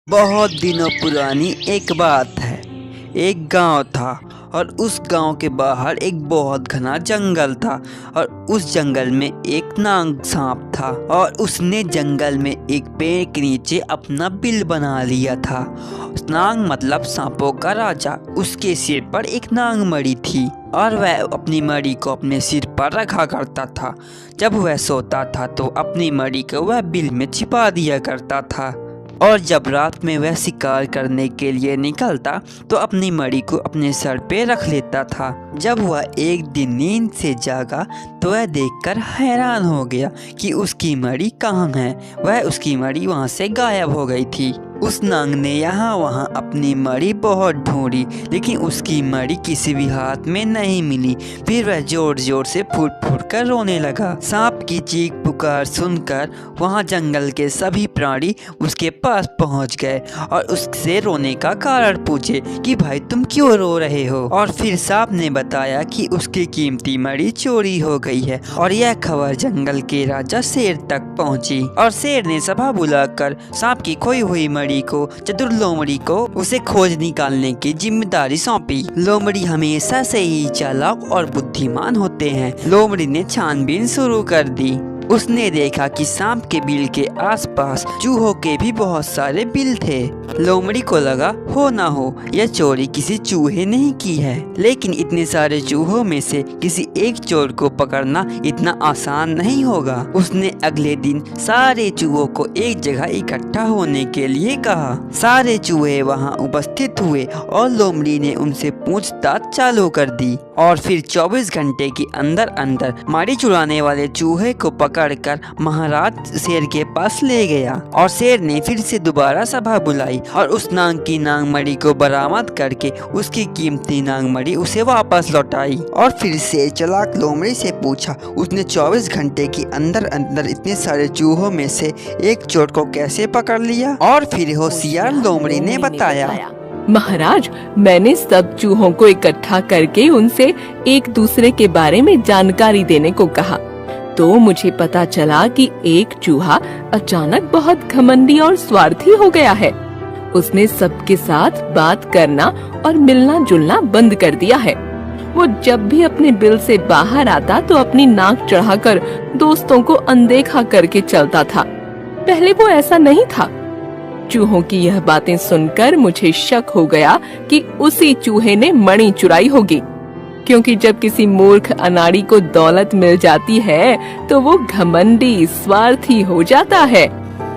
बहुत दिनों पुरानी एक बात है। एक गांव था और उस गांव के बाहर एक बहुत घना जंगल था और उस जंगल में एक नाग सांप था और उसने जंगल में एक पेड़ के नीचे अपना बिल बना लिया था। नाग मतलब सांपों का राजा। उसके सिर पर एक नाग मणि थी और वह अपनी मणि को अपने सिर पर रखा करता था। जब वह सोता था तो अपनी मणि को वह बिल में छिपा दिया करता था और जब रात में वह शिकार करने के लिए निकलता तो अपनी मणि को अपने सर पे रख लेता था। जब वह एक दिन नींद से जागा तो वह देखकर हैरान हो गया कि उसकी मणि कहाँ है। वह उसकी मणि वहाँ से गायब हो गई थी। उस नाग ने यहाँ वहाँ अपनी मणि बहुत ढूंढी लेकिन उसकी मणि किसी भी हाथ में नहीं मिली। फिर वह जोर जोर से फूट फूट कर रोने लगा। सांप की चीख पुकार सुनकर वहाँ जंगल के सभी प्राणी उसके पास पहुँच गए और उससे रोने का कारण पूछे कि भाई तुम क्यों रो रहे हो। और फिर सांप ने बताया कि उसकी कीमती मणि चोरी हो गई है और यह खबर जंगल के राजा शेर तक पहुँची और शेर ने सभा बुलाकर सांप की खोई हुई मणि को चतुर लोमड़ी को उसे खोज निकालने की जिम्मेदारी सौंपी। लोमड़ी हमेशा से ही चालाक और बुद्धिमान होते हैं। लोमड़ी ने छानबीन शुरू कर दी। उसने देखा कि सांप के बिल के आसपास चूहों के भी बहुत सारे बिल थे। लोमड़ी को लगा हो ना हो यह चोरी किसी चूहे ने ही की है, लेकिन इतने सारे चूहों में से किसी एक चोर को पकड़ना इतना आसान नहीं होगा। उसने अगले दिन सारे चूहों को एक जगह इकट्ठा होने के लिए कहा। सारे चूहे वहां उपस्थित हुए और लोमड़ी ने उनसे पूछताछ चालू कर दी और फिर 24 घंटे के अंदर अंदर मणि चुराने वाले चूहे को पकड़कर महाराज शेर के पास ले गया और शेर ने फिर से दोबारा सभा बुलाई और उस नाग की नाग मणि को बरामद करके उसकी कीमती नाग मणि उसे वापस लौटाई। और फिर से चालाक लोमड़ी से पूछा उसने 24 घंटे के अंदर अंदर इतने सारे चूहों में से एक चोर को कैसे पकड़ लिया। और फिर होशियार लोमड़ी ने बताया, महाराज मैंने सब चूहों को इकट्ठा करके उनसे एक दूसरे के बारे में जानकारी देने को कहा तो मुझे पता चला कि एक चूहा अचानक बहुत घमंडी और स्वार्थी हो गया है। उसने सबके साथ बात करना और मिलना जुलना बंद कर दिया है। वो जब भी अपने बिल से बाहर आता तो अपनी नाक चढ़ाकर दोस्तों को अनदेखा करके चलता था। पहले वो ऐसा नहीं था। चूहों की यह बातें सुनकर मुझे शक हो गया कि उसी चूहे ने मणि चुराई होगी, क्योंकि जब किसी मूर्ख अनाड़ी को दौलत मिल जाती है तो वो घमंडी स्वार्थी हो जाता है।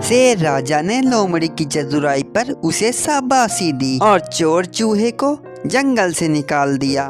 शेर राजा ने लोमड़ी की चतुराई पर उसे शाबाशी दी और चोर चूहे को जंगल से निकाल दिया।